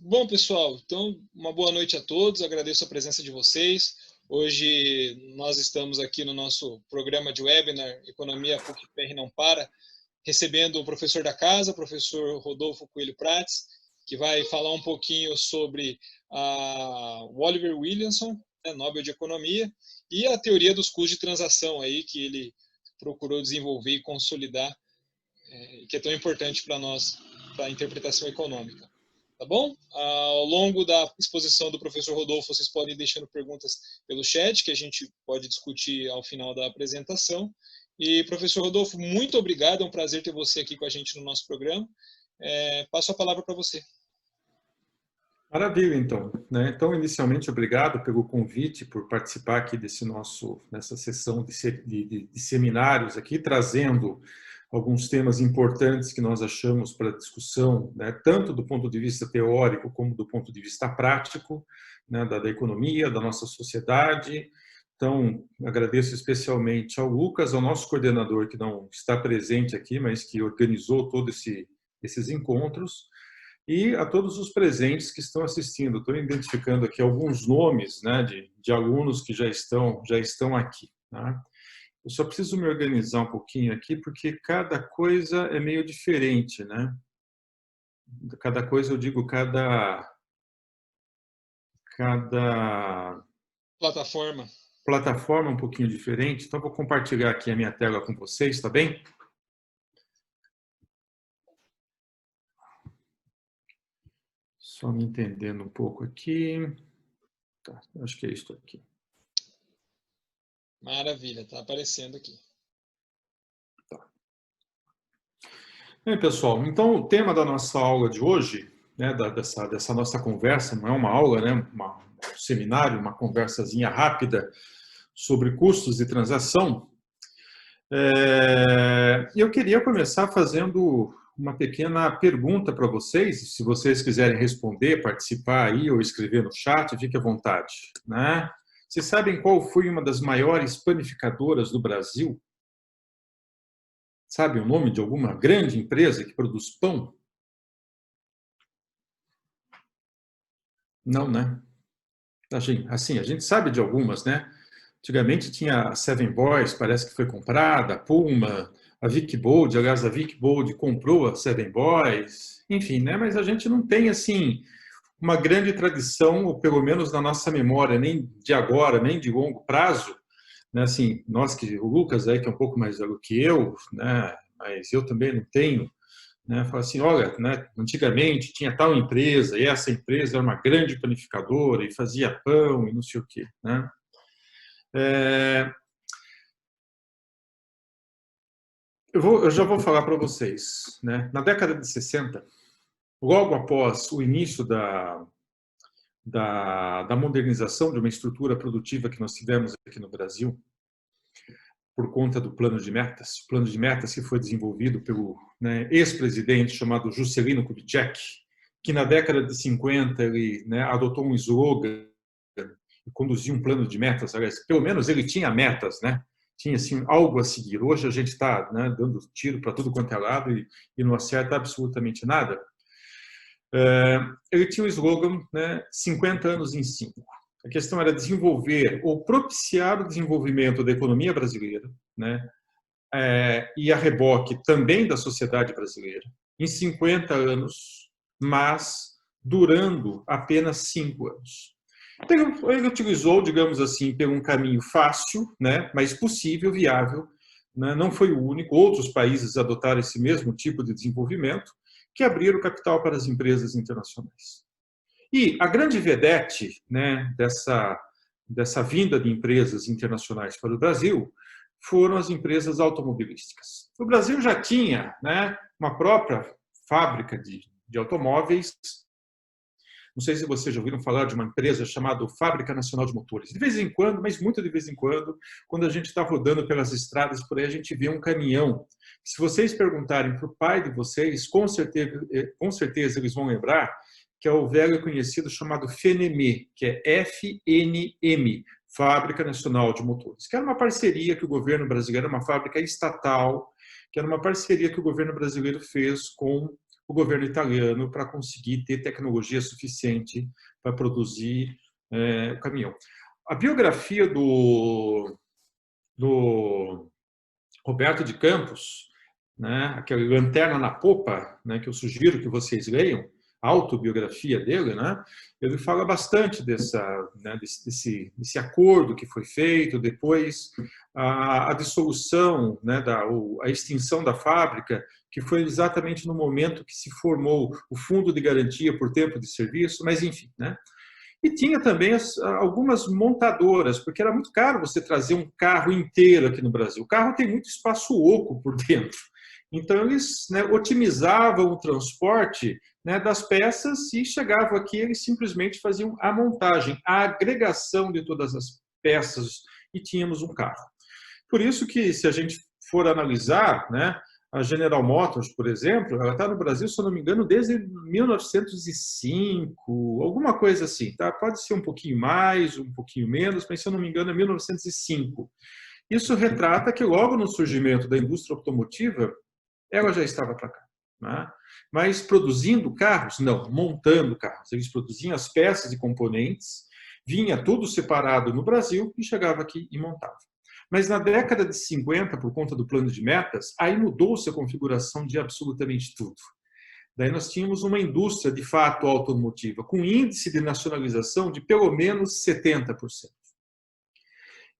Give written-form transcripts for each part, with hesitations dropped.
Bom, pessoal, então, uma boa noite a todos, agradeço a presença de vocês. Hoje nós estamos aqui no nosso programa de webinar Economia PUC-PR Não Para, recebendo o professor da casa, o professor Rodolfo Coelho Prates, que vai falar um pouquinho sobre o Oliver Williamson, Nobel de Economia, e a teoria dos custos de transação, aí, que ele procurou desenvolver e consolidar, que é tão importante para nós, para a interpretação econômica. Tá bom? Ao longo da exposição do professor Rodolfo, vocês podem ir deixando perguntas pelo chat, que a gente pode discutir ao final da apresentação. E, professor Rodolfo, muito obrigado, é um prazer ter você aqui com a gente no nosso programa. Passo a palavra para você. Maravilha, então. Então, inicialmente, obrigado pelo convite, por participar aqui nessa sessão de seminários aqui, trazendo alguns temas importantes que nós achamos para discussão, tanto do ponto de vista teórico como do ponto de vista prático, da economia, da nossa sociedade. Então, agradeço especialmente ao Lucas, ao nosso coordenador, que não está presente aqui, mas que organizou todos esses encontros, e a todos os presentes que estão assistindo. Estou identificando aqui alguns nomes de alunos que já estão aqui. Eu só preciso me organizar um pouquinho aqui, porque cada coisa é meio diferente. Cada coisa, eu digo, cada plataforma é um pouquinho diferente. Então, vou compartilhar aqui a minha tela com vocês, tá bem? Só me entendendo um pouco aqui. Tá, acho que é isso aqui. Maravilha, está aparecendo aqui. Tá. Bem, pessoal, então o tema da nossa aula de hoje, dessa nossa conversa, não é uma aula, um seminário, uma conversazinha rápida sobre custos de transação. Eu queria começar fazendo uma pequena pergunta para vocês. Se vocês quiserem responder, participar aí ou escrever no chat, fique à vontade. Vocês sabem qual foi uma das maiores panificadoras do Brasil? Sabe o nome de alguma grande empresa que produz pão? Não, né? Assim, a gente sabe de algumas, né? Antigamente tinha a Seven Boys, parece que foi comprada, a Puma, a Vic Bold, aliás, a Vic Bold comprou a Seven Boys, enfim, né? Mas a gente não tem, assim, uma grande tradição, ou pelo menos na nossa memória, nem de agora, nem de longo prazo, né? Assim, o Lucas aí, que é um pouco mais velho que eu, né? Mas eu também não tenho, fala assim, olha, antigamente tinha tal empresa, e essa empresa era uma grande panificadora, e fazia pão, e não sei o quê, né? Eu já vou falar para vocês. Na década de 60, logo após o início da modernização de uma estrutura produtiva que nós tivemos aqui no Brasil, por conta do plano de metas que foi desenvolvido pelo ex-presidente chamado Juscelino Kubitschek, que na década de 50 ele adotou um slogan e conduziu um plano de metas. Aliás, pelo menos ele tinha metas, tinha assim algo a seguir. Hoje a gente está dando tiro para tudo quanto é lado e não acerta absolutamente nada. Ele tinha o slogan 50 anos em 5. A questão era desenvolver ou propiciar o desenvolvimento da economia brasileira, e a reboque também da sociedade brasileira, em 50 anos, mas durando apenas 5 anos. Então, ele utilizou, digamos assim, por um caminho fácil, mas possível, viável. Não foi o único. Outros países adotaram esse mesmo tipo de desenvolvimento, que abriram capital para as empresas internacionais. E a grande vedete dessa vinda de empresas internacionais para o Brasil foram as empresas automobilísticas. O Brasil já tinha uma própria fábrica de automóveis. Não sei se vocês já ouviram falar de uma empresa chamada Fábrica Nacional de Motores. De vez em quando, mas muito de vez em quando a gente está rodando pelas estradas por aí, a gente vê um caminhão. Se vocês perguntarem para o pai de vocês, com certeza eles vão lembrar que é o velho conhecido chamado FNM, que é FNM, Fábrica Nacional de Motores, que era uma parceria que o governo brasileiro, uma fábrica estatal, que era uma parceria que o governo brasileiro fez com o governo italiano para conseguir ter tecnologia suficiente para produzir o caminhão. A biografia do Roberto de Campos, né, aquele Lanterna na Popa, né, que eu sugiro que vocês leiam, a autobiografia dele, né, ele fala bastante desse acordo que foi feito, depois a dissolução, né, a extinção da fábrica, que foi exatamente no momento que se formou o Fundo de Garantia por Tempo de Serviço, mas enfim, né. E tinha também algumas montadoras, porque era muito caro você trazer um carro inteiro aqui no Brasil. O carro tem muito espaço oco por dentro. Então, eles, né, otimizavam o transporte, né, das peças e chegavam aqui, eles simplesmente faziam a montagem, a agregação de todas as peças e tínhamos um carro. Por isso que, se a gente for analisar, né, a General Motors, por exemplo, ela está no Brasil, se eu não me engano, desde 1905, alguma coisa assim. Tá? Pode ser um pouquinho mais, um pouquinho menos, mas se eu não me engano é 1905. Isso retrata que logo no surgimento da indústria automotiva, ela já estava para cá. Né? Mas produzindo carros? Não, montando carros. Eles produziam as peças e componentes, vinha tudo separado no Brasil e chegava aqui e montava. Mas na década de 50, por conta do plano de metas, aí mudou-se a configuração de absolutamente tudo. Daí nós tínhamos uma indústria, de fato, automotiva, com índice de nacionalização de pelo menos 70%.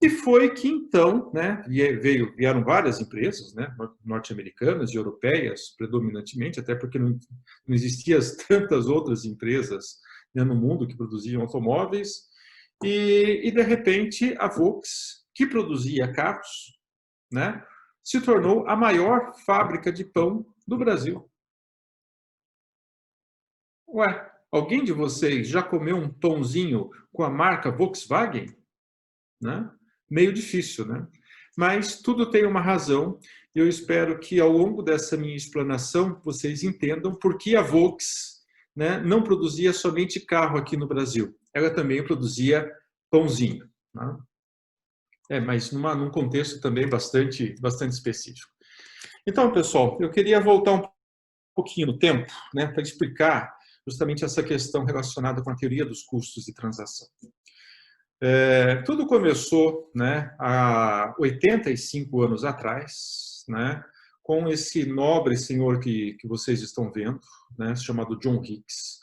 E foi que, então, né, vieram várias empresas, né, norte-americanas e europeias, predominantemente, até porque não existiam tantas outras empresas, né, no mundo que produziam automóveis, e de repente, a Volks, que produzia carros, né, se tornou a maior fábrica de pão do Brasil. Ué, alguém de vocês já comeu um pãozinho com a marca Volkswagen? Né? Meio difícil, né? Mas tudo tem uma razão e eu espero que ao longo dessa minha explanação vocês entendam por que a Volks, né, não produzia somente carro aqui no Brasil, ela também produzia pãozinho. Né? Mas num contexto também bastante específico. Então, pessoal, eu queria voltar um pouquinho no tempo, né, para explicar justamente essa questão relacionada com a teoria dos custos de transação. Tudo começou, né, há 85 anos atrás, né, com esse nobre senhor que vocês estão vendo, né, chamado John Hicks.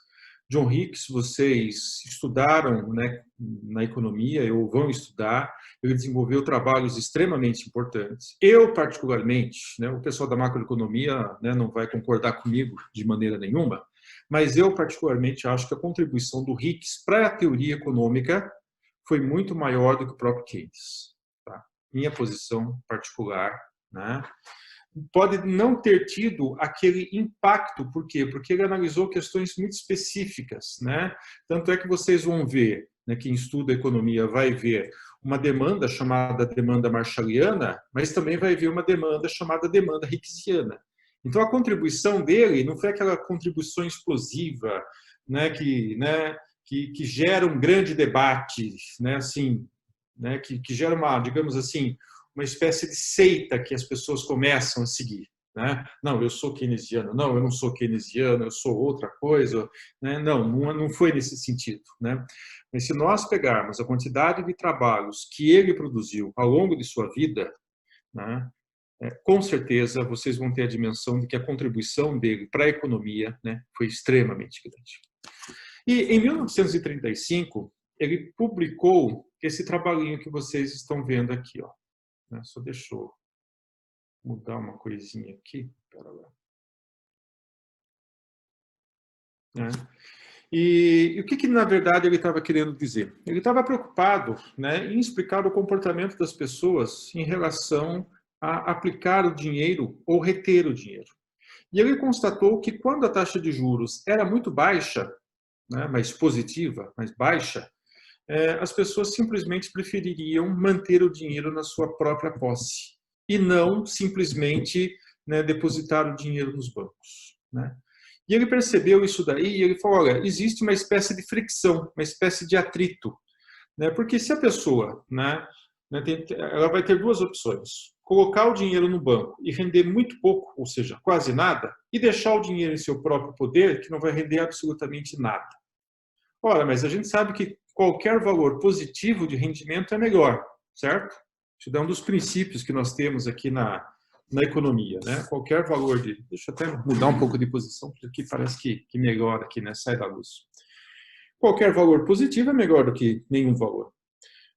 John Hicks, vocês estudaram, né, na economia, ou vão estudar, ele desenvolveu trabalhos extremamente importantes. Eu, particularmente, né, o pessoal da macroeconomia, né, não vai concordar comigo de maneira nenhuma, mas eu, particularmente, acho que a contribuição do Hicks para a teoria econômica foi muito maior do que o próprio Keynes. Tá? Minha posição particular, né? Pode não ter tido aquele impacto, por quê? Porque ele analisou questões muito específicas, né? Tanto é que vocês vão ver, né, quem estuda economia vai ver uma demanda chamada demanda marshalliana, mas também vai ver uma demanda chamada demanda hicksiana. Então a contribuição dele não foi aquela contribuição explosiva, né, que gera um grande debate, né, assim, né, que gera uma, digamos assim, uma espécie de seita que as pessoas começam a seguir. Né? Não, eu sou keynesiano, não, eu não sou keynesiano, eu sou outra coisa. Né? Não foi nesse sentido. Né? Mas se nós pegarmos a quantidade de trabalhos que ele produziu ao longo de sua vida, né, com certeza vocês vão ter a dimensão de que a contribuição dele para a economia, né, foi extremamente grande. E em 1935, ele publicou esse trabalhinho que vocês estão vendo aqui. Ó. Só deixa eu mudar uma coisinha aqui. Pera lá. E o que na verdade, ele estava querendo dizer? Ele estava preocupado, né, em explicar o comportamento das pessoas em relação a aplicar o dinheiro ou reter o dinheiro. E ele constatou que quando a taxa de juros era muito baixa, né, mais positiva, mais baixa, as pessoas simplesmente prefeririam manter o dinheiro na sua própria posse e não simplesmente, né, depositar o dinheiro nos bancos. Né? E ele percebeu isso daí e ele falou, olha, existe uma espécie de fricção, uma espécie de atrito. Né? Porque se a pessoa, né, ela vai ter duas opções. colocar o dinheiro no banco e render muito pouco, ou seja, quase nada, e deixar o dinheiro em seu próprio poder, que não vai render absolutamente nada. Ora, mas a gente sabe que qualquer valor positivo de rendimento é melhor, certo? Isso é um dos princípios que nós temos aqui na economia, né? Qualquer valor de... Deixa eu até mudar um pouco de posição, porque aqui parece que melhora aqui, né? Sai da luz. Qualquer valor positivo é melhor do que nenhum valor.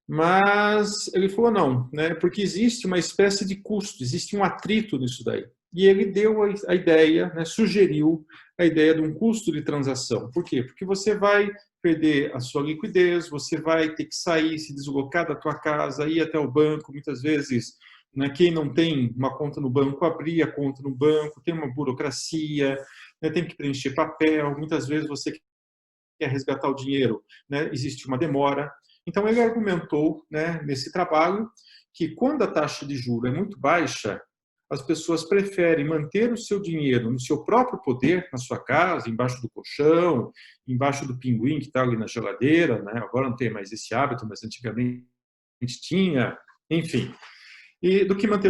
Mas ele falou não, né? Porque existe uma espécie de custo, existe um atrito nisso daí. E ele deu a ideia, né? Sugeriu a ideia de um custo de transação. Por quê? Porque você vai perder a sua liquidez, você vai ter que sair, se deslocar da tua casa, ir até o banco, muitas vezes, né? Quem não tem uma conta no banco, abrir a conta no banco, tem uma burocracia, né? Tem que preencher papel, muitas vezes você quer resgatar o dinheiro, né? Existe uma demora. Então, ele argumentou, né, nesse trabalho que quando a taxa de juros é muito baixa, as pessoas preferem manter o seu dinheiro no seu próprio poder, na sua casa, embaixo do colchão, embaixo do pinguim que está ali na geladeira, né? Agora não tem mais esse hábito, mas antigamente tinha, enfim, e do que manter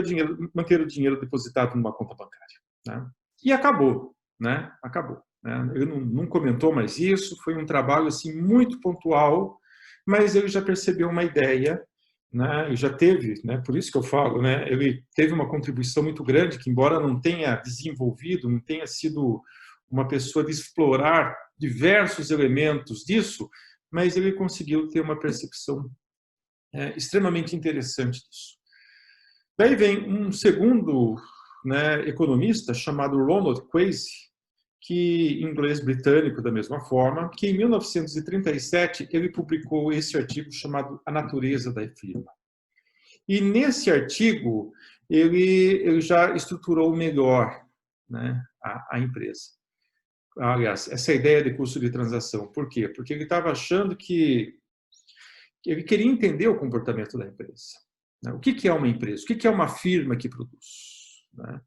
o dinheiro depositado numa conta bancária, né? E acabou, né? Acabou. Né? Ele não comentou mais isso, foi um trabalho assim muito pontual, mas ele já percebeu uma ideia, né? E já teve, né? Por isso que eu falo, né? Ele teve uma contribuição muito grande, que embora não tenha desenvolvido, não tenha sido uma pessoa de explorar diversos elementos disso, mas ele conseguiu ter uma percepção extremamente interessante disso. Daí vem um segundo, né, economista chamado Ronald Coase, que em inglês britânico da mesma forma, que em 1937 ele publicou esse artigo chamado A Natureza da Firma. E nesse artigo ele já estruturou melhor, né, a empresa. Aliás, essa ideia de custo de transação. Por quê? Porque ele estava achando que ele queria entender o comportamento da empresa. Né? O que é uma empresa? O que é uma firma que produz? Né?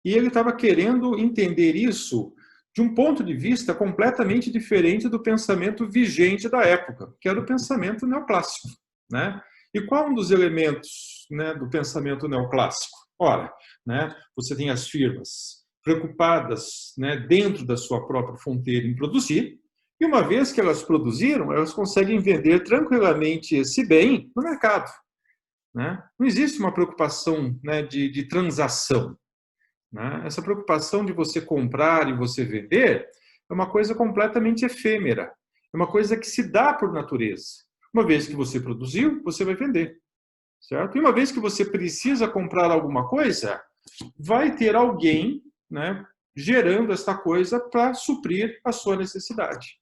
E ele estava querendo entender isso de um ponto de vista completamente diferente do pensamento vigente da época, que era o pensamento neoclássico. Né? E qual um dos elementos, né, do pensamento neoclássico? Ora, né, você tem as firmas preocupadas, né, dentro da sua própria fronteira em produzir, e uma vez que elas produziram, elas conseguem vender tranquilamente esse bem no mercado. Né? Não existe uma preocupação, né, de transação. Né? Essa preocupação de você comprar e você vender é uma coisa completamente efêmera. É uma coisa que se dá por natureza. Uma vez que você produziu, você vai vender. Certo? E uma vez que você precisa comprar alguma coisa, vai ter alguém, né, gerando esta coisa para suprir a sua necessidade.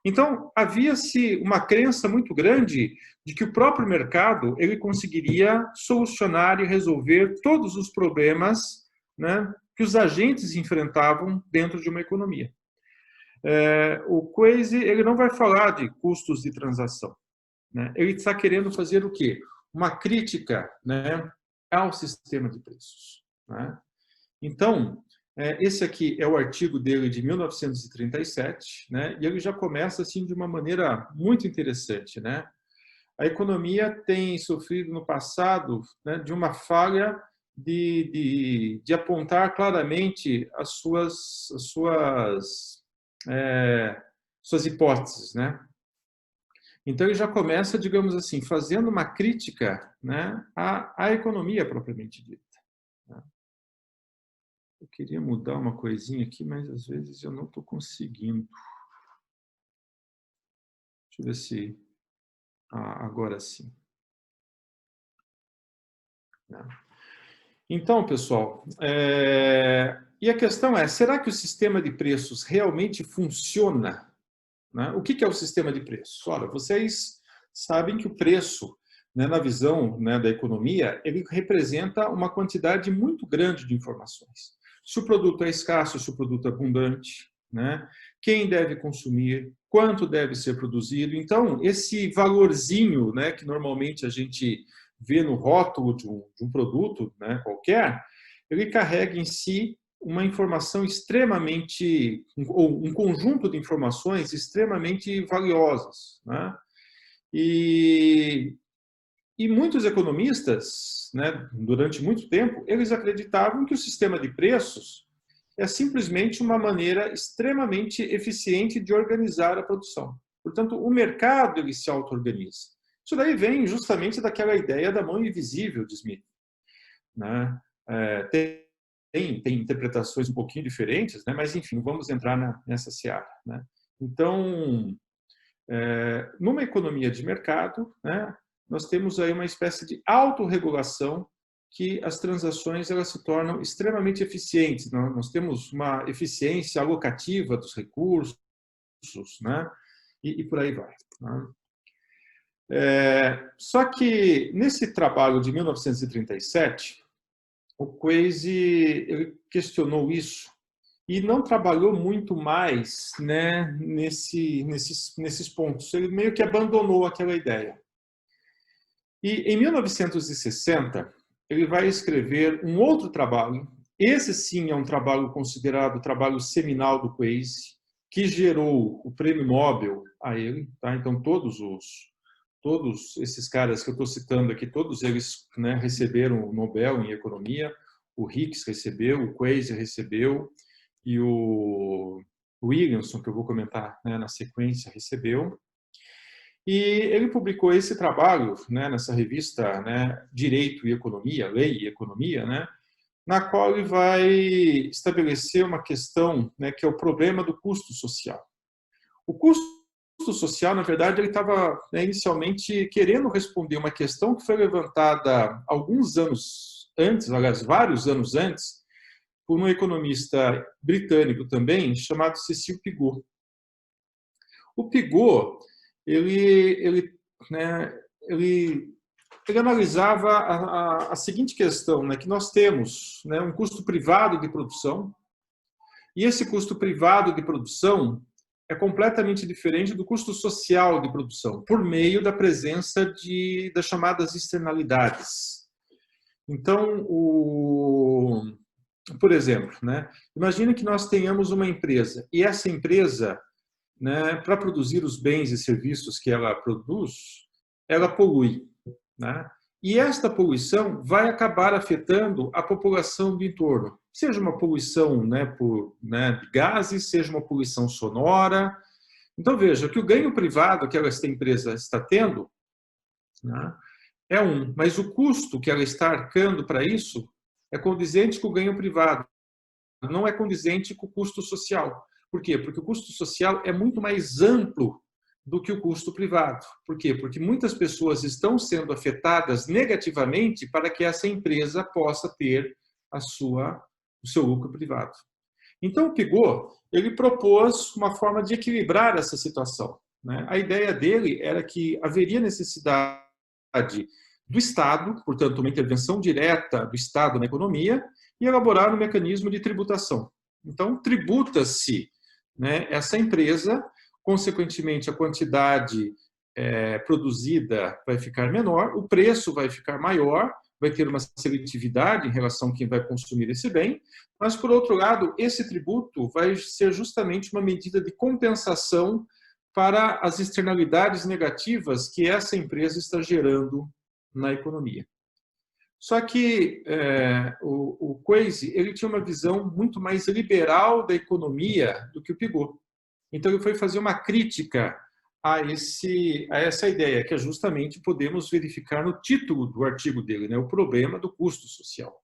Então, havia-se uma crença muito grande de que o próprio mercado ele conseguiria solucionar e resolver todos os problemas, né, que os agentes enfrentavam dentro de uma economia. O Coase ele não vai falar de custos de transação. Né? Ele está querendo fazer o quê? Uma crítica, né, ao sistema de preços. Né? Então, esse aqui é o artigo dele de 1937, né? E ele já começa assim de uma maneira muito interessante, né? A economia tem sofrido no passado, né, de uma falha de apontar claramente as suas hipóteses, né? Então ele já começa, digamos assim, fazendo uma crítica, né, à economia propriamente dita. Né? Eu queria mudar uma coisinha aqui, mas às vezes eu não estou conseguindo. Deixa eu ver se... agora sim. Então, pessoal, e a questão é, será que o sistema de preços realmente funciona? Né? O que é o sistema de preços? Ora, vocês sabem que o preço, né, na visão, né, da economia, ele representa uma quantidade muito grande de informações. Se o produto é escasso, se o produto é abundante, né? Quem deve consumir, quanto deve ser produzido. Então, esse valorzinho, né, que normalmente a gente vê no rótulo de um produto, né, qualquer, ele carrega em si uma informação extremamente, ou um conjunto de informações extremamente valiosas. Né? E E muitos economistas, né, durante muito tempo, eles acreditavam que o sistema de preços é simplesmente uma maneira extremamente eficiente de organizar a produção. Portanto, o mercado ele se auto-organiza. Isso daí vem justamente daquela ideia da mão invisível de Smith, né? Tem interpretações um pouquinho diferentes, né? Mas, enfim, vamos entrar nessa seara, né? Então, numa economia de mercado, né, nós temos aí uma espécie de autorregulação que as transações elas se tornam extremamente eficientes. Nós temos uma eficiência alocativa dos recursos, né? E por aí vai, né? Só que nesse trabalho de 1937, o Quase ele questionou isso e não trabalhou muito mais, né, nesses pontos. Ele meio que abandonou aquela ideia. E em 1960, ele vai escrever um outro trabalho. Esse sim é um trabalho considerado o trabalho seminal do Quase, que gerou o prêmio Nobel a ele. Tá? Então, todos esses caras que eu estou citando aqui, todos eles, né, receberam o Nobel em Economia. O Hicks recebeu, o Quase recebeu, e o Williamson, que eu vou comentar, né, na sequência, recebeu. E ele publicou esse trabalho, né, nessa revista, né, Direito e Economia, Lei e Economia, né, na qual ele vai estabelecer uma questão, né, que é o problema do custo social. O custo social, na verdade, ele estava, né, inicialmente querendo responder uma questão que foi levantada alguns anos antes, aliás, vários anos antes, por um economista britânico também, chamado Cecil Pigou. O Pigou, ele analisava a seguinte questão, né, que nós temos, né, um custo privado de produção, e esse custo privado de produção é completamente diferente do custo social de produção, por meio da presença das chamadas externalidades. Então, por exemplo, né, imagine que nós tenhamos uma empresa, e essa empresa, né, para produzir os bens e serviços que ela produz, ela polui, né? E esta poluição vai acabar afetando a população do entorno, seja uma poluição, né, de gases, seja uma poluição sonora. Então, veja que o ganho privado que esta empresa está tendo, né, é mas o custo que ela está arcando para isso é condizente com o ganho privado, não é condizente com o custo social. Por quê? Porque o custo social é muito mais amplo do que o custo privado. Por quê? Porque muitas pessoas estão sendo afetadas negativamente para que essa empresa possa ter o seu lucro privado. Então, o Pigou, ele propôs uma forma de equilibrar essa situação, né? A ideia dele era que haveria necessidade do Estado, portanto, uma intervenção direta do Estado na economia, e elaborar um mecanismo de tributação. Então, tributa-se, né, essa empresa, consequentemente, a quantidade produzida vai ficar menor, o preço vai ficar maior, vai ter uma seletividade em relação a quem vai consumir esse bem, mas, por outro lado, esse tributo vai ser justamente uma medida de compensação para as externalidades negativas que essa empresa está gerando na economia. Só que o Quase ele tinha uma visão muito mais liberal da economia do que o Pigou. Então, ele foi fazer uma crítica a essa ideia, que é justamente podemos verificar no título do artigo dele, né, o problema do custo social.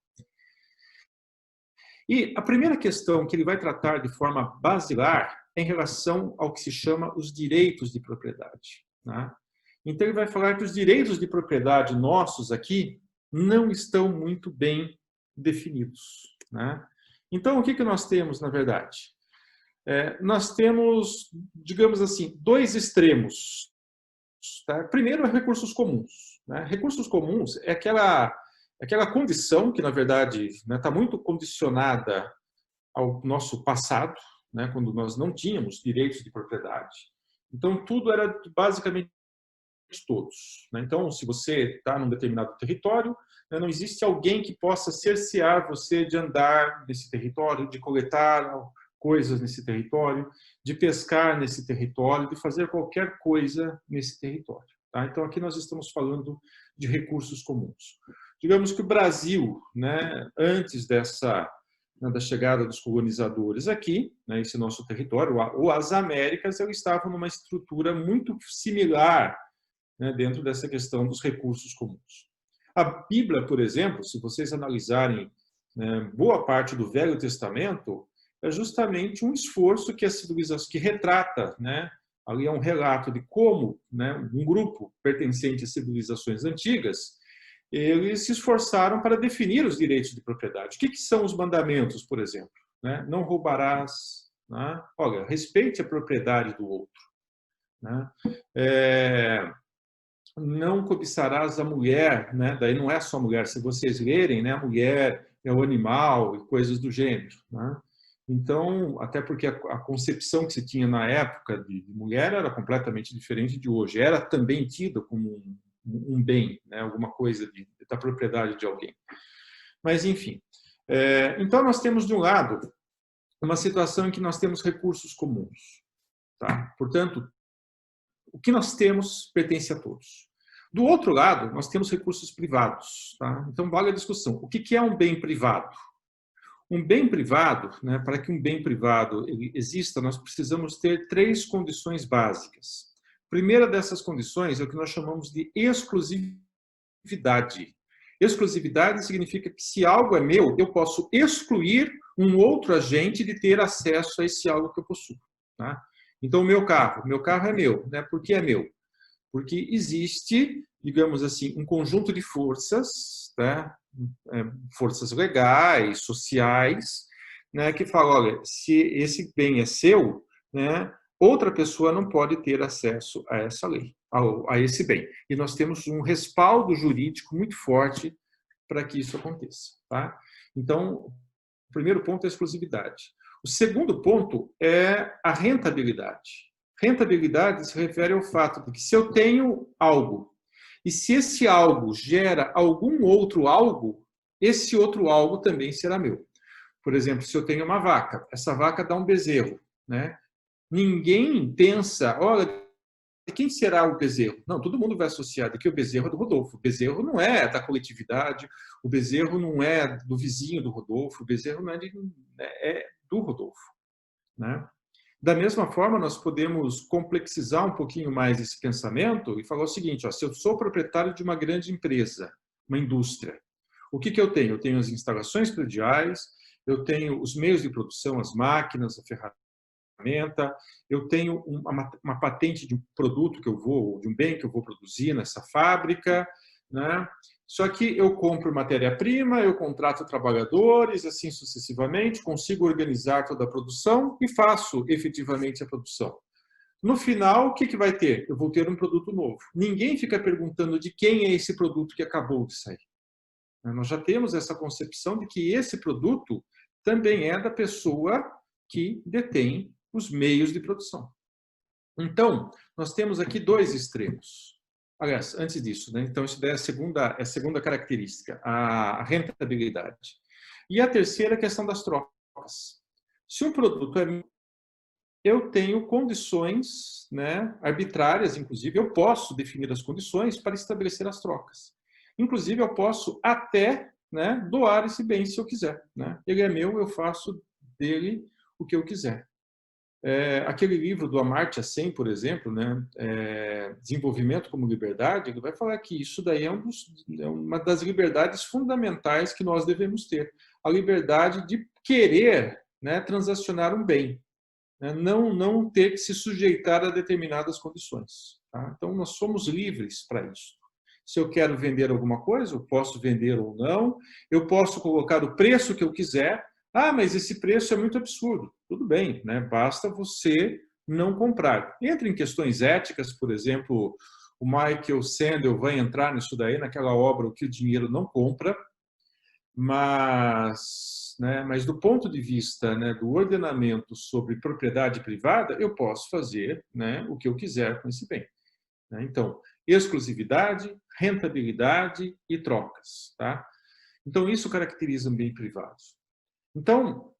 E a primeira questão que ele vai tratar de forma basilar é em relação ao que se chama os direitos de propriedade, né? Então, ele vai falar que os direitos de propriedade nossos aqui não estão muito bem definidos, né? Então, o que nós temos, na verdade? Nós temos, digamos assim, dois extremos. Tá? Primeiro, é recursos comuns, né? Recursos comuns é aquela condição que, na verdade, está muito condicionada ao nosso passado, né, quando nós não tínhamos direitos de propriedade. Então, tudo era basicamente todos, né? Então, se você está num determinado território, né, não existe alguém que possa cercear você de andar nesse território, de coletar coisas nesse território, de pescar nesse território, de fazer qualquer coisa nesse território. Tá? Então, aqui nós estamos falando de recursos comuns. Digamos que o Brasil, né, antes da chegada dos colonizadores aqui, né, esse nosso território, ou as Américas, eles estavam numa estrutura muito similar, né, dentro dessa questão dos recursos comuns. A Bíblia, por exemplo, se vocês analisarem, né, boa parte do Velho Testamento, é justamente um esforço que a civilização, que retrata, né, ali é um relato de como, né, um grupo pertencente a civilizações antigas, eles se esforçaram para definir os direitos de propriedade. O que são os mandamentos, por exemplo? Né? Não roubarás. Né? Olha, respeite a propriedade do outro. Né? Não cobiçarás a mulher. Né? Daí não é só a mulher. Se vocês lerem, né, a mulher é o animal e coisas do gênero. Né? Então, até porque a concepção que se tinha na época de mulher era completamente diferente de hoje. Era também tida como um bem, né? Alguma coisa da propriedade de alguém. Mas, enfim. Então, nós temos, de um lado, uma situação em que nós temos recursos comuns. Tá? Portanto, o que nós temos pertence a todos. Do outro lado, nós temos recursos privados. Tá? Então, vale a discussão. O que é um bem privado? Um bem privado, né, para que um bem privado exista, nós precisamos ter 3 condições básicas. A primeira dessas condições é o que nós chamamos de exclusividade. Exclusividade significa que se algo é meu, eu posso excluir um outro agente de ter acesso a esse algo que eu possuo. Tá? Então, o meu carro é meu. Né? Por que é meu? Porque existe, digamos assim, um conjunto de forças, tá? Forças legais, sociais, né, que falam, olha, se esse bem é seu, né, outra pessoa não pode ter acesso a essa lei, a esse bem. E nós temos um respaldo jurídico muito forte para que isso aconteça. Tá? Então, o primeiro ponto é a exclusividade. O segundo ponto é a rentabilidade. Rentabilidade se refere ao fato de que se eu tenho algo e se esse algo gera algum outro algo, esse outro algo também será meu. Por exemplo, se eu tenho uma vaca, essa vaca dá um bezerro. Né? Ninguém pensa, olha, quem será o bezerro? Não, todo mundo vai associar que o bezerro é do Rodolfo. O bezerro não é da coletividade, o bezerro não é do vizinho do Rodolfo, o bezerro não é, é do Rodolfo. Né? Da mesma forma, nós podemos complexizar um pouquinho mais esse pensamento e falar o seguinte, ó, se eu sou proprietário de uma grande empresa, uma indústria, o que eu tenho? Eu tenho as instalações prediais, eu tenho os meios de produção, as máquinas, a ferramenta, eu tenho uma patente de um produto que eu vou, de um bem que eu vou produzir nessa fábrica, né? Só que eu compro matéria-prima, eu contrato trabalhadores, assim sucessivamente, consigo organizar toda a produção e faço efetivamente a produção. No final, o que vai ter? Eu vou ter um produto novo. Ninguém fica perguntando de quem é esse produto que acabou de sair. Nós já temos essa concepção de que esse produto também é da pessoa que detém os meios de produção. Então, nós temos aqui 2 extremos. Aliás, antes disso, né? Então isso daí é a segunda característica, a rentabilidade. E a terceira é a questão das trocas. Se um produto é meu, eu tenho condições, né, arbitrárias, inclusive, eu posso definir as condições para estabelecer as trocas. Inclusive, eu posso até, né, doar esse bem se eu quiser. Né? Ele é meu, eu faço dele o que eu quiser. Aquele livro do Amartya Sen, por exemplo, né, Desenvolvimento como Liberdade, ele vai falar que isso daí é uma das liberdades fundamentais que nós devemos ter. A liberdade de querer, né, transacionar um bem, né, não ter que se sujeitar a determinadas condições. Tá? Então, nós somos livres para isso. Se eu quero vender alguma coisa, eu posso vender ou não, eu posso colocar o preço que eu quiser. Ah, mas esse preço é muito absurdo. Tudo bem, né? Basta você não comprar. Entra em questões éticas, por exemplo, o Michael Sandel vai entrar nisso daí, naquela obra O que o Dinheiro Não Compra, mas do ponto de vista, né, do ordenamento sobre propriedade privada, eu posso fazer, né, o que eu quiser com esse bem. Né? Então, exclusividade, rentabilidade e trocas. Tá? Então, isso caracteriza um bem privado. Então,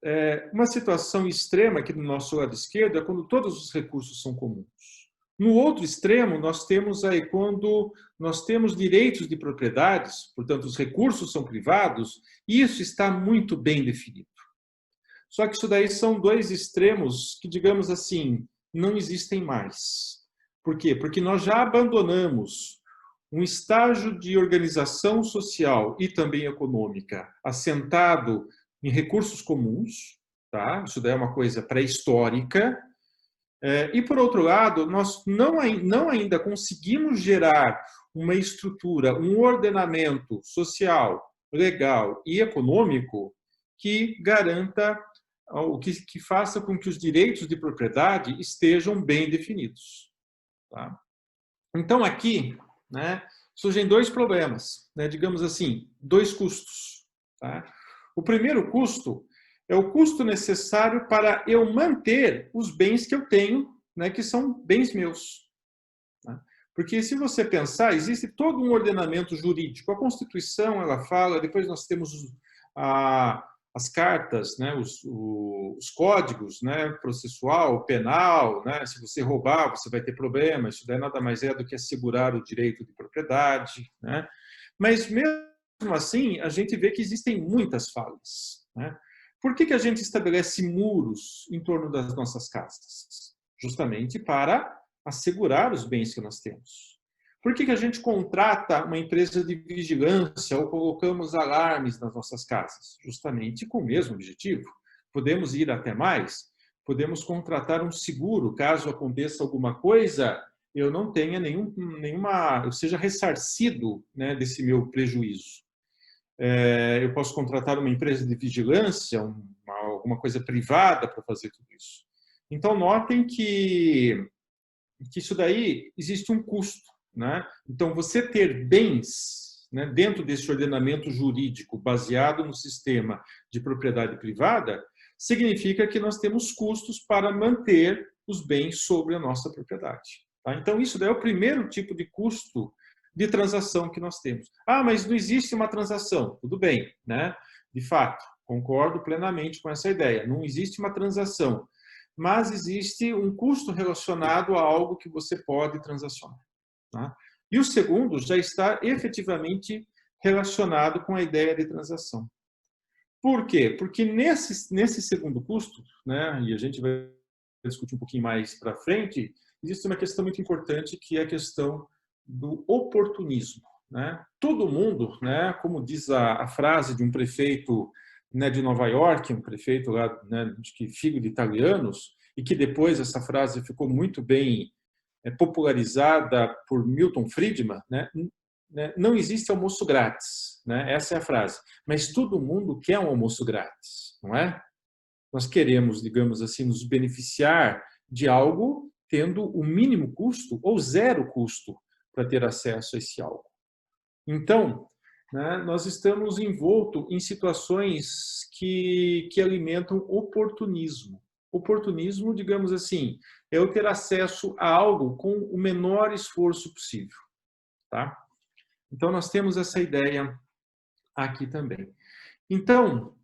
uma situação extrema aqui do nosso lado esquerdo é quando todos os recursos são comuns. No outro extremo, nós temos aí quando nós temos direitos de propriedades, portanto, os recursos são privados, e isso está muito bem definido. Só que isso daí são dois extremos que, digamos assim, não existem mais. Por quê? Porque nós já abandonamos um estágio de organização social e também econômica assentado em recursos comuns, tá? Isso daí é uma coisa pré-histórica. E, por outro lado, nós não ainda conseguimos gerar uma estrutura, um ordenamento social, legal e econômico que garanta, que faça com que os direitos de propriedade estejam bem definidos. Tá? Então, aqui, né, surgem dois problemas, né, digamos assim, dois custos. Tá? O primeiro custo é o custo necessário para eu manter os bens que eu tenho, né, que são bens meus. Tá? Porque, se você pensar, existe todo um ordenamento jurídico. A Constituição, ela fala, depois nós temos as cartas, né, os códigos, né, processual, penal, né, se você roubar, você vai ter problema, isso daí nada mais é do que assegurar o direito de propriedade. Né? Mas, mesmo assim, a gente vê que existem muitas falhas. Né? Por que a gente estabelece muros em torno das nossas casas? Justamente para assegurar os bens que nós temos. Por que a gente contrata uma empresa de vigilância ou colocamos alarmes nas nossas casas? Justamente com o mesmo objetivo. Podemos ir até mais, podemos contratar um seguro, caso aconteça alguma coisa, eu não tenha eu seja ressarcido, né, desse meu prejuízo. Eu posso contratar uma empresa de vigilância, alguma coisa privada para fazer tudo isso. Então, notem que isso daí existe um custo. Né? Então, você ter bens, né, dentro desse ordenamento jurídico baseado no sistema de propriedade privada, significa que nós temos custos para manter os bens sobre a nossa propriedade. Tá? Então, isso daí é o primeiro tipo de custo de transação que nós temos. Ah, mas não existe uma transação. Tudo bem, né? De fato, concordo plenamente com essa ideia. Não existe uma transação, mas existe um custo relacionado a algo que você pode transacionar. Tá? E o segundo já está efetivamente relacionado com a ideia de transação. Por quê? Porque nesse segundo custo, né, e a gente vai discutir um pouquinho mais para frente, existe uma questão muito importante que é a questão do oportunismo. Né? Todo mundo, né, como diz a frase de um prefeito, né, de Nova York, um prefeito lá, né, de filho de italianos, e que depois essa frase ficou muito bem popularizada por Milton Friedman, né? Não existe almoço grátis, né? Essa é a frase. Mas todo mundo quer um almoço grátis, não é? Nós queremos, digamos assim, nos beneficiar de algo tendo o mínimo custo ou zero custo para ter acesso a esse algo. Então, né, nós estamos envoltos em situações que alimentam oportunismo. Oportunismo, digamos assim, é eu ter acesso a algo com o menor esforço possível. Tá? Então, nós temos essa ideia aqui também. Então,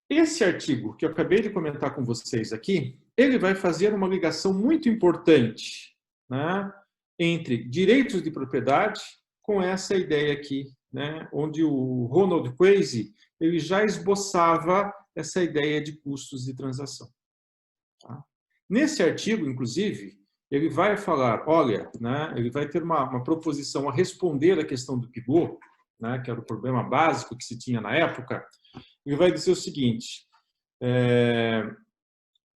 esse artigo que eu acabei de comentar com vocês aqui, ele vai fazer uma ligação muito importante, né, entre direitos de propriedade com essa ideia aqui, né, onde o Ronald Coase ele já esboçava essa ideia de custos de transação. Tá? Nesse artigo, inclusive, ele vai falar, olha, né, ele vai ter uma proposição a responder à questão do Pigot, né, que era o problema básico que se tinha na época. Ele vai dizer o seguinte,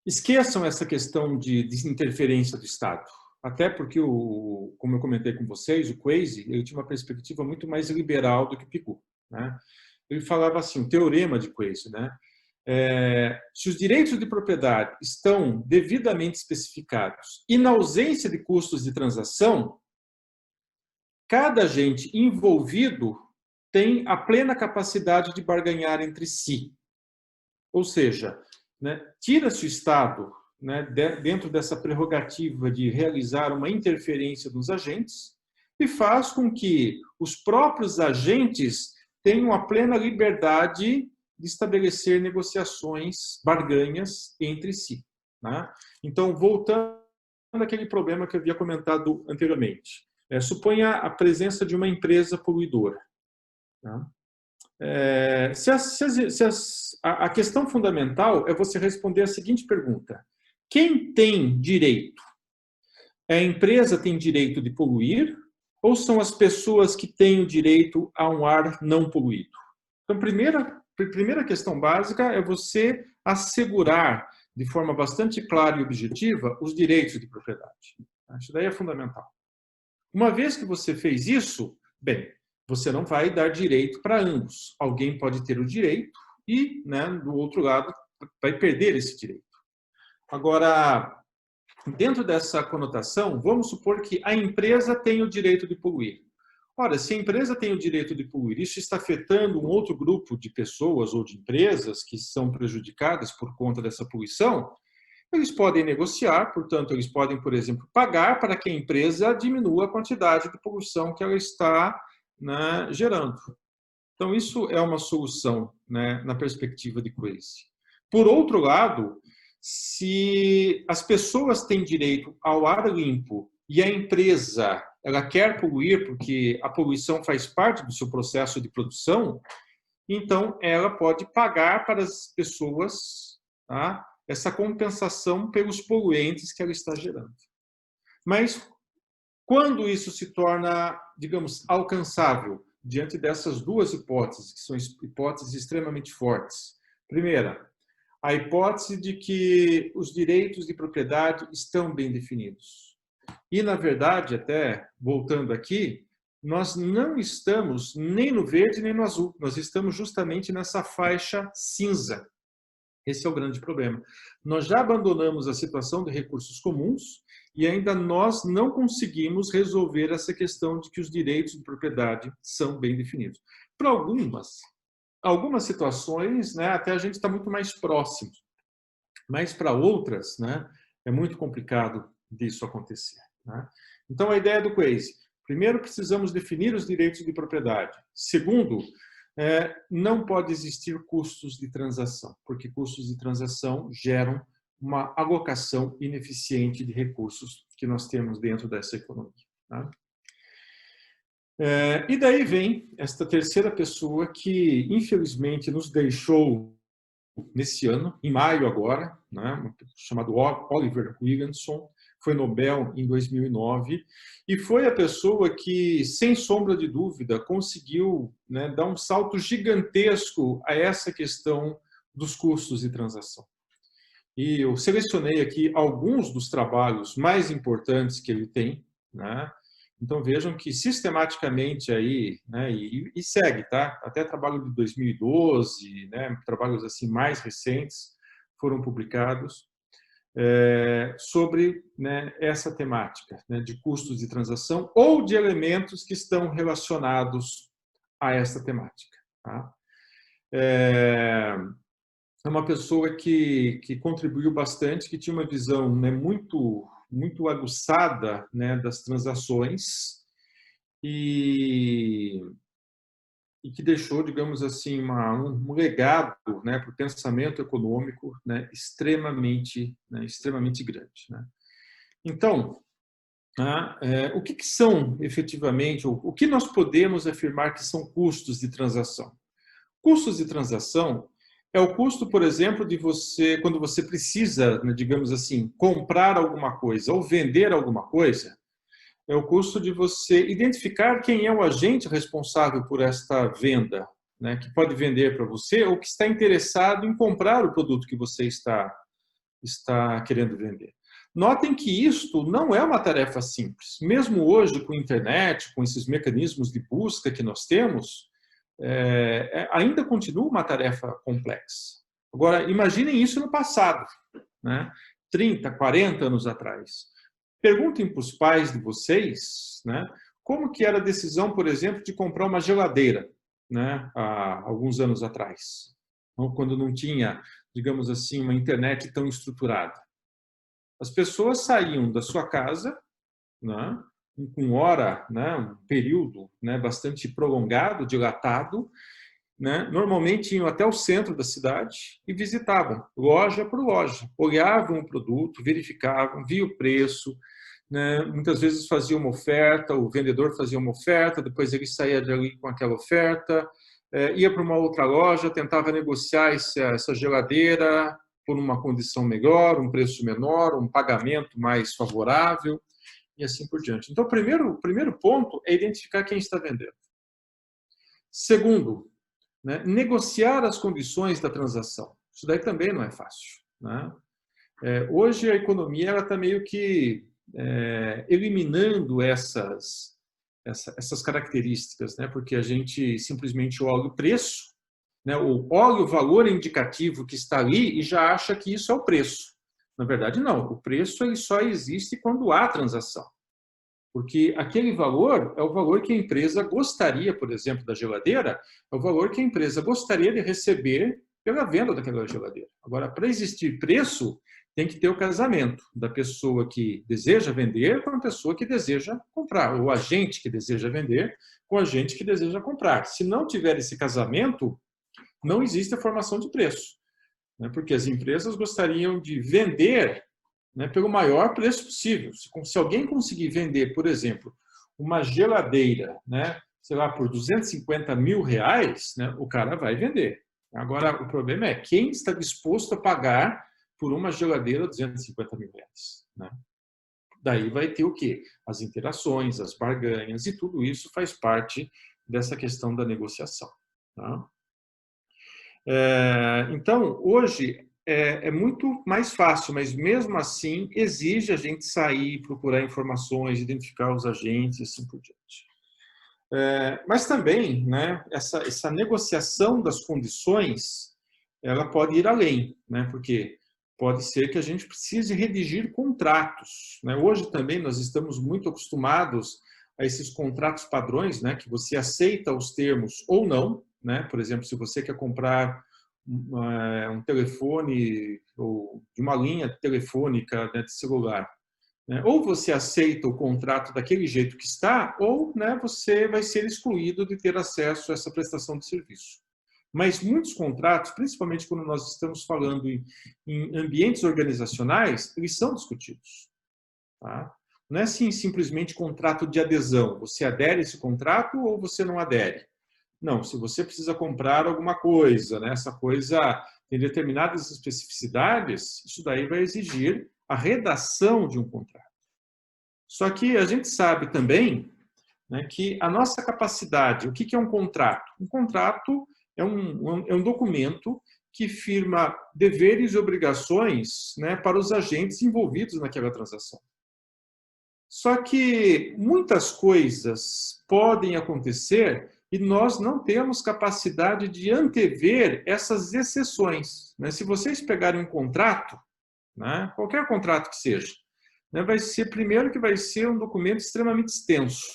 esqueçam essa questão de interferência do Estado, até porque, como eu comentei com vocês, o Coase ele tinha uma perspectiva muito mais liberal do que Pigot. Né? Ele falava assim, o teorema de Coase, né? Se os direitos de propriedade estão devidamente especificados e na ausência de custos de transação, cada agente envolvido tem a plena capacidade de barganhar entre si. Ou seja, né, tira-se o Estado, né, dentro dessa prerrogativa de realizar uma interferência dos agentes e faz com que os próprios agentes tenham a plena liberdade de estabelecer negociações, barganhas entre si. Né? Então, voltando aquele problema que eu havia comentado anteriormente. Suponha a presença de uma empresa poluidora. Tá? A questão fundamental é você responder a seguinte pergunta: quem tem direito? A empresa tem direito de poluir ou são as pessoas que têm o direito a um ar não poluído? Então, primeira questão básica é você assegurar de forma bastante clara e objetiva os direitos de propriedade. Isso daí é fundamental. Uma vez que você fez isso, bem, você não vai dar direito para ambos. Alguém pode ter o direito e, né, do outro lado, vai perder esse direito. Agora, dentro dessa conotação, vamos supor que a empresa tem o direito de poluir. Ora, se a empresa tem o direito de poluir, isso está afetando um outro grupo de pessoas ou de empresas que são prejudicadas por conta dessa poluição, eles podem negociar, portanto, eles podem, por exemplo, pagar para que a empresa diminua a quantidade de poluição que ela está, né, gerando. Então, isso é uma solução, né, na perspectiva de Crazy. Por outro lado, se as pessoas têm direito ao ar limpo e a empresa ela quer poluir porque a poluição faz parte do seu processo de produção, então ela pode pagar para as pessoas, tá, essa compensação pelos poluentes que ela está gerando. Mas quando isso se torna, digamos, alcançável diante dessas duas hipóteses, que são hipóteses extremamente fortes? Primeira, a hipótese de que os direitos de propriedade estão bem definidos. E, na verdade, até voltando aqui, nós não estamos nem no verde nem no azul, nós estamos justamente nessa faixa cinza. Esse é o grande problema. Nós já abandonamos a situação de recursos comuns e ainda nós não conseguimos resolver essa questão de que os direitos de propriedade são bem definidos. Para algumas situações, né, até a gente está muito mais próximo, mas para outras, né, é muito complicado disso acontecer. Né? Então, a ideia do Crazy: primeiro, precisamos definir os direitos de propriedade. Segundo, não pode existir custos de transação, porque custos de transação geram uma alocação ineficiente de recursos que nós temos dentro dessa economia. Tá? E daí vem esta terceira pessoa que, infelizmente, nos deixou nesse ano, em maio agora, né, chamado Oliver Williamson, foi Nobel em 2009, e foi a pessoa que, sem sombra de dúvida, conseguiu, né, dar um salto gigantesco a essa questão dos custos de transação. E eu selecionei aqui alguns dos trabalhos mais importantes que ele tem, né? Então vejam que sistematicamente aí, né, e segue, tá? Até trabalho de 2012, né, trabalhos assim mais recentes foram publicados sobre, né, essa temática, né, de custos de transação ou de elementos que estão relacionados a essa temática. Tá? É uma pessoa que contribuiu bastante, que tinha uma visão, né, muito aguçada, né, das transações e que deixou, digamos assim, um legado, né, para o pensamento econômico, né, extremamente grande. Né? Então, o que são efetivamente, o que nós podemos afirmar que são custos de transação? Custos de transação é o custo, por exemplo, de você, quando você precisa, né, digamos assim, comprar alguma coisa ou vender alguma coisa, é o custo de você identificar quem é o agente responsável por esta venda, né, que pode vender para você ou que está interessado em comprar o produto que você está querendo vender. Notem que isto não é uma tarefa simples. Mesmo hoje, com a internet, com esses mecanismos de busca que nós temos, ainda continua uma tarefa complexa. Agora, imaginem isso no passado, né? 30, 40 anos atrás. Perguntem para os pais de vocês, né, como que era a decisão, por exemplo, de comprar uma geladeira, né, há alguns anos atrás, quando não tinha, digamos assim, uma internet tão estruturada. As pessoas saíam da sua casa, né, com hora, né, um período, né, bastante prolongado, dilatado, né, normalmente iam até o centro da cidade e visitavam, loja por loja, olhavam o produto, verificavam, viam o preço, né, muitas vezes faziam uma oferta, o vendedor fazia uma oferta, depois ele saía dali com aquela oferta, ia para uma outra loja, tentava negociar essa geladeira por uma condição melhor, um preço menor, um pagamento mais favorável, e assim por diante. Então, o primeiro ponto é identificar quem está vendendo. Segundo, né, negociar as condições da transação. Isso daí também não é fácil, né? Hoje a economia está meio que eliminando essas características, né? Porque a gente simplesmente olha o preço, né? Ou olha o valor indicativo que está ali e já acha que isso é o preço. Na verdade, não. O preço ele só existe quando há transação. Porque aquele valor é o valor que a empresa gostaria, por exemplo, da geladeira, é o valor que a empresa gostaria de receber pela venda daquela geladeira. Agora, para existir preço, tem que ter o casamento da pessoa que deseja vender com a pessoa que deseja comprar, ou o agente que deseja vender com o agente que deseja comprar. Se não tiver esse casamento, não existe a formação de preço, né? Porque as empresas gostariam de vender, né, pelo maior preço possível. Se alguém conseguir vender, por exemplo, uma geladeira, né, sei lá, por R$250 mil, né, o cara vai vender. Agora, o problema é quem está disposto a pagar por uma geladeira R$250 mil, né? Daí vai ter o quê? As interações, as barganhas, e tudo isso faz parte dessa questão da negociação, tá? Então, hoje, é muito mais fácil, mas mesmo assim exige a gente sair, procurar informações, identificar os agentes e assim por diante. Mas também, né, essa negociação das condições, ela pode ir além, né, porque pode ser que a gente precise redigir contratos, né? Hoje também nós estamos muito acostumados a esses contratos padrões, né, que você aceita os termos ou não, né? Por exemplo, se você quer comprar um telefone ou de uma linha telefônica, né, de celular, né, ou você aceita o contrato daquele jeito que está, ou, né, você vai ser excluído de ter acesso a essa prestação de serviço. Mas muitos contratos, principalmente quando nós estamos falando em ambientes organizacionais, eles são discutidos, tá? Não é assim simplesmente contrato de adesão. Você adere a esse contrato ou você não adere? Não, se você precisa comprar alguma coisa, né, essa coisa tem determinadas especificidades, isso daí vai exigir a redação de um contrato. Só que a gente sabe também, né, que a nossa capacidade, o que é um contrato? Um contrato é um documento que firma deveres e obrigações, né, para os agentes envolvidos naquela transação. Só que muitas coisas podem acontecer e nós não temos capacidade de antever essas exceções, né? Se vocês pegarem um contrato, né, qualquer contrato que seja, né, vai ser, primeiro, que vai ser um documento extremamente extenso,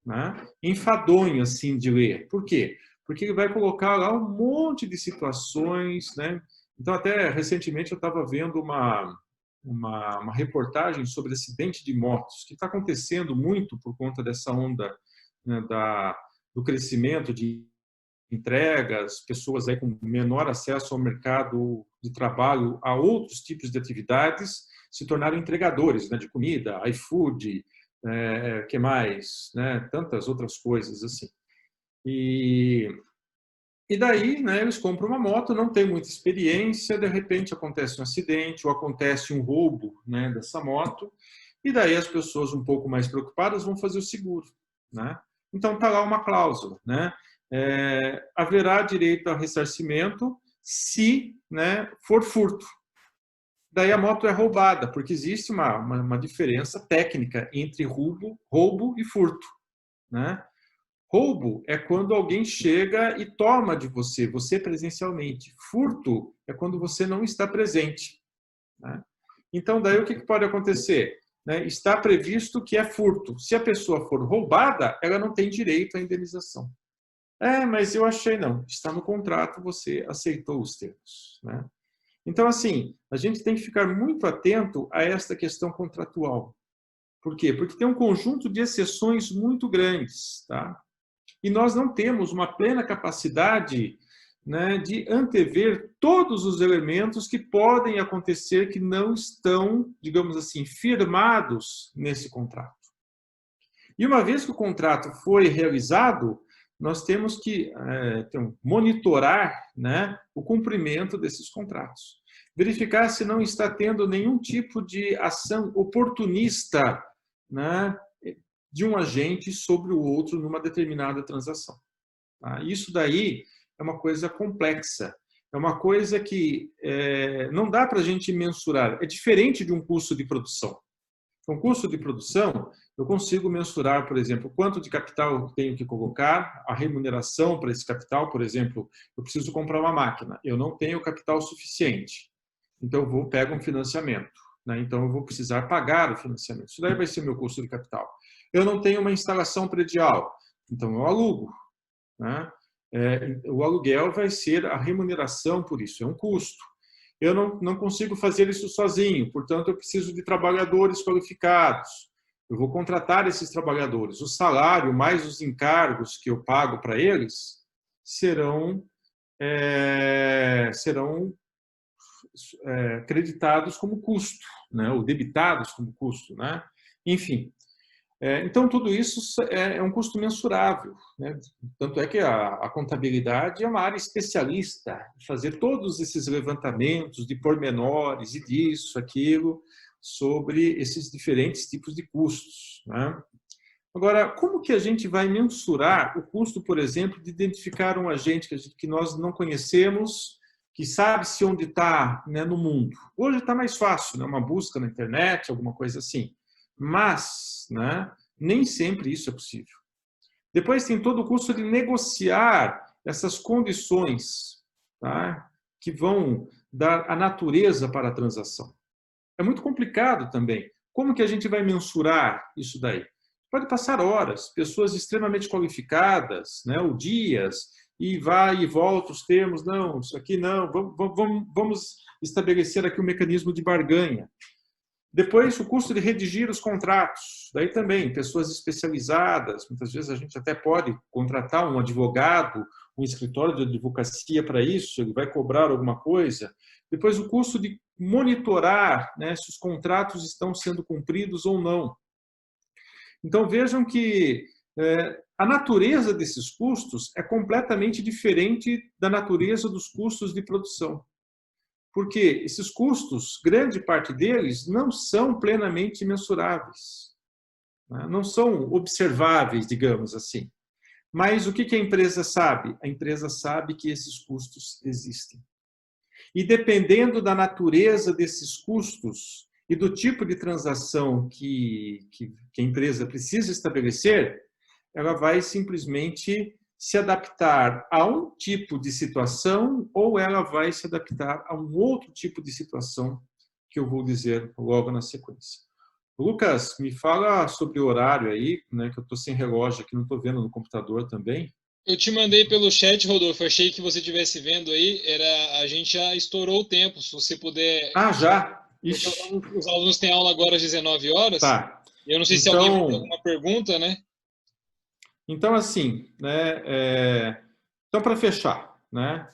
né, enfadonho assim de ler. Por quê? Porque ele vai colocar lá um monte de situações, né? Então, até recentemente eu estava vendo uma reportagem sobre acidente de motos, que está acontecendo muito por conta dessa onda, né, do crescimento de entregas, pessoas aí com menor acesso ao mercado de trabalho, a outros tipos de atividades, se tornaram entregadores, né, de comida, iFood, que mais, né, tantas outras coisas assim. E daí, né, eles compram uma moto, não tem muita experiência, de repente acontece um acidente ou acontece um roubo, né, dessa moto, e daí as pessoas um pouco mais preocupadas vão fazer o seguro, né? Então está lá uma cláusula, né? Haverá direito a ressarcimento se, né, for furto. Daí a moto é roubada, porque existe uma diferença técnica entre roubo e furto, né? Roubo é quando alguém chega e toma de você presencialmente. Furto é quando você não está presente, né? Então, daí o que pode acontecer? Né? Está previsto que é furto. Se a pessoa for roubada, ela não tem direito à indenização. Mas eu achei não. Está no contrato, você aceitou os termos, né? Então, assim, a gente tem que ficar muito atento a esta questão contratual. Por quê? Porque tem um conjunto de exceções muito grandes, tá? e nós não temos uma plena capacidade, né, de antever todos os elementos que podem acontecer que não estão, digamos assim, firmados nesse contrato. E uma vez que o contrato foi realizado, nós temos que monitorar, né, o cumprimento desses contratos. Verificar se não está tendo nenhum tipo de ação oportunista, né, de um agente sobre o outro numa determinada transação. Tá? Isso daí é uma coisa complexa. É uma coisa que não dá para a gente mensurar. É diferente de um custo de produção. Um custo de produção, eu consigo mensurar, por exemplo, quanto de capital eu tenho que colocar, a remuneração para esse capital, por exemplo, eu preciso comprar uma máquina, eu não tenho capital suficiente, então eu pego um financiamento, né? Então eu vou precisar pagar o financiamento, isso daí vai ser meu custo de capital. Eu não tenho uma instalação predial, então eu alugo, né? O aluguel vai ser a remuneração por isso, é um custo. Eu não consigo fazer isso sozinho, portanto, eu preciso de trabalhadores qualificados. Eu vou contratar esses trabalhadores. O salário mais os encargos que eu pago para eles serão creditados como custo, né? Ou debitados como custo, né? Enfim. Então, tudo isso é um custo mensurável, né? Tanto é que a contabilidade é uma área especialista em fazer todos esses levantamentos de pormenores e disso, aquilo, sobre esses diferentes tipos de custos, né? Agora, como que a gente vai mensurar o custo, por exemplo, de identificar um agente que nós não conhecemos, que sabe-se onde está, né, no mundo? Hoje está mais fácil, né? Uma busca na internet, alguma coisa assim. Mas, né, nem sempre isso é possível. Depois tem todo o custo de negociar essas condições, tá, que vão dar a natureza para a transação. É muito complicado também. Como que a gente vai mensurar isso daí? Pode passar horas, pessoas extremamente qualificadas, né, ou dias, e vai e volta os termos, não, isso aqui não, vamos estabelecer aqui um mecanismo de barganha. Depois, o custo de redigir os contratos. Daí também, pessoas especializadas. Muitas vezes a gente até pode contratar um advogado, um escritório de advocacia para isso, ele vai cobrar alguma coisa. Depois, o custo de monitorar, né, se os contratos estão sendo cumpridos ou não. Então, vejam que a natureza desses custos é completamente diferente da natureza dos custos de produção. Porque esses custos, grande parte deles, não são plenamente mensuráveis, né? Não são observáveis, digamos assim. Mas o que a empresa sabe? A empresa sabe que esses custos existem. E dependendo da natureza desses custos e do tipo de transação que a empresa precisa estabelecer, ela vai simplesmente se adaptar a um tipo de situação ou ela vai se adaptar a um outro tipo de situação que eu vou dizer logo na sequência. Lucas, me fala sobre o horário aí, né, que eu estou sem relógio aqui, não estou vendo no computador também. Eu te mandei pelo chat, Rodolfo, achei que você estivesse vendo aí, a gente já estourou o tempo, se você puder... Ah, já? Porque Ixi. os alunos têm aula agora às 19 horas, Tá. e eu não sei se alguém vai ter alguma pergunta, né? Então, assim, né, então, para fechar, né,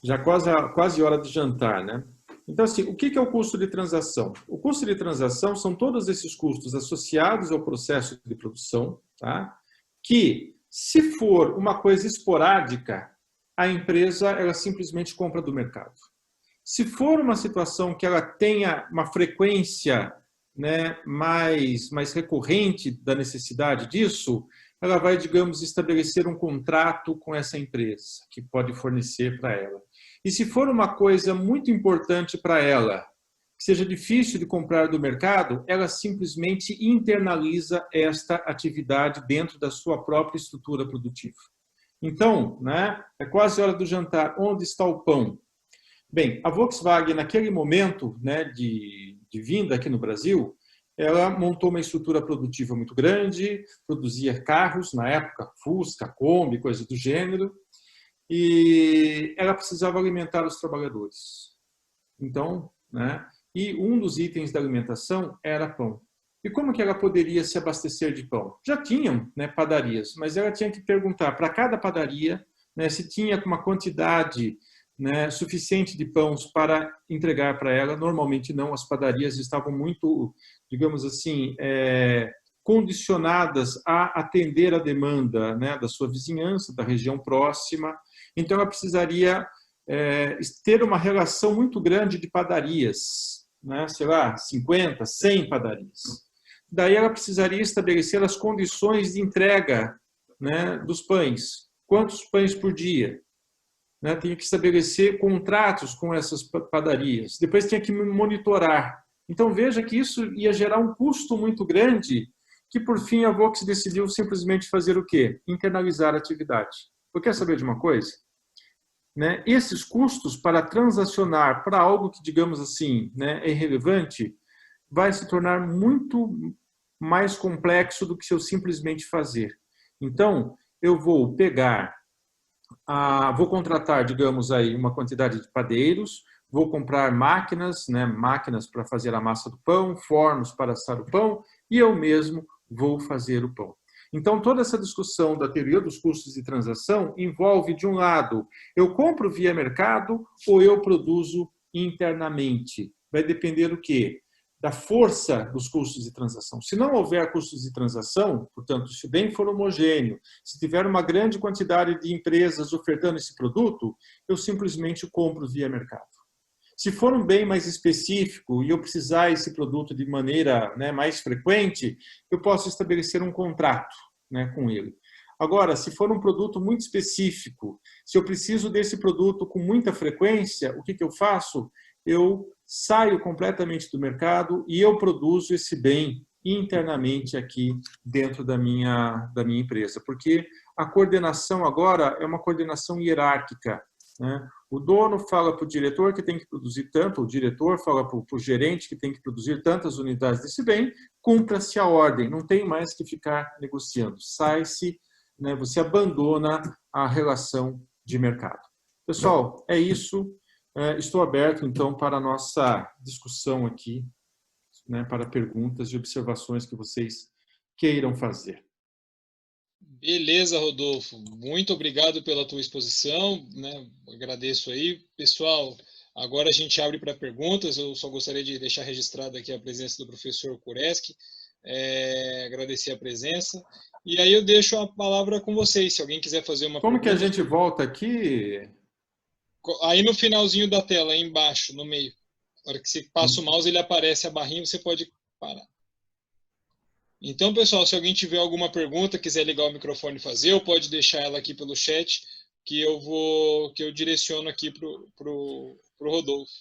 já quase hora de jantar, né? Então, assim, o que é o custo de transação? O custo de transação são todos esses custos associados ao processo de produção, tá? Que, se for uma coisa esporádica, a empresa ela simplesmente compra do mercado. Se for uma situação que ela tenha uma frequência, né, mais recorrente da necessidade disso, ela vai, digamos, estabelecer um contrato com essa empresa que pode fornecer para ela. E se for uma coisa muito importante para ela, que seja difícil de comprar do mercado, ela simplesmente internaliza esta atividade dentro da sua própria estrutura produtiva. Então, né, é quase hora do jantar. Onde está o pão? Bem, a Volkswagen, naquele momento, né, de vinda aqui no Brasil, ela montou uma estrutura produtiva muito grande, produzia carros, na época, Fusca, Kombi, coisa do gênero, e ela precisava alimentar os trabalhadores. Então, né, e um dos itens da alimentação era pão. E como que ela poderia se abastecer de pão? Já tinham, né, padarias, mas ela tinha que perguntar para cada padaria, né, se tinha uma quantidade, né, suficiente de pães para entregar para ela. Normalmente não, as padarias estavam muito, digamos assim, condicionadas a atender a demanda, né, da sua vizinhança, da região próxima. Então ela precisaria ter uma relação muito grande de padarias, né, sei lá, 50, 100 padarias. Daí ela precisaria estabelecer as condições de entrega, né, dos pães. Quantos pães por dia? Né? Tinha que estabelecer contratos com essas padarias. Depois tinha que monitorar. Então veja que isso ia gerar um custo muito grande, que por fim a Vox decidiu simplesmente fazer o quê? Internalizar a atividade. Eu quero saber de uma coisa? Né? Esses custos para transacionar para algo que, digamos assim, né, é irrelevante, vai se tornar muito mais complexo do que se eu simplesmente fazer. Então, eu vou pegar, vou contratar, digamos aí, uma quantidade de padeiros, vou comprar máquinas, né, máquinas para fazer a massa do pão, fornos para assar o pão, e eu mesmo vou fazer o pão. Então, toda essa discussão da teoria dos custos de transação envolve, de um lado, eu compro via mercado ou eu produzo internamente. Vai depender do quê? Da força dos custos de transação. Se não houver custos de transação, portanto, se o bem for homogêneo, se tiver uma grande quantidade de empresas ofertando esse produto, eu simplesmente compro via mercado. Se for um bem mais específico e eu precisar esse produto de maneira, né, mais frequente, eu posso estabelecer um contrato, né, com ele. Agora, se for um produto muito específico, se eu preciso desse produto com muita frequência, o que eu faço? Eu saio completamente do mercado e eu produzo esse bem internamente aqui dentro da minha empresa, porque a coordenação agora é uma coordenação hierárquica, né? O dono fala para o diretor que tem que produzir tanto, o diretor fala para o gerente que tem que produzir tantas unidades desse bem, cumpra-se a ordem, não tem mais que ficar negociando, sai-se, né, você abandona a relação de mercado. Pessoal, é isso. Estou aberto, então, para a nossa discussão aqui, né, para perguntas e observações que vocês queiram fazer. Beleza, Rodolfo. Muito obrigado pela tua exposição, né? Agradeço aí. Pessoal, agora a gente abre para perguntas. Eu só gostaria de deixar registrada aqui a presença do professor Kureski, agradecer a presença. E aí eu deixo a palavra com vocês, se alguém quiser fazer uma pergunta. Como que a gente volta aqui? Aí no finalzinho da tela, aí embaixo, no meio. Na hora que você passa o mouse, ele aparece a barrinha, você pode parar. Então, pessoal, se alguém tiver alguma pergunta, quiser ligar o microfone e fazer, ou pode deixar ela aqui pelo chat, que eu direciono aqui para o Rodolfo.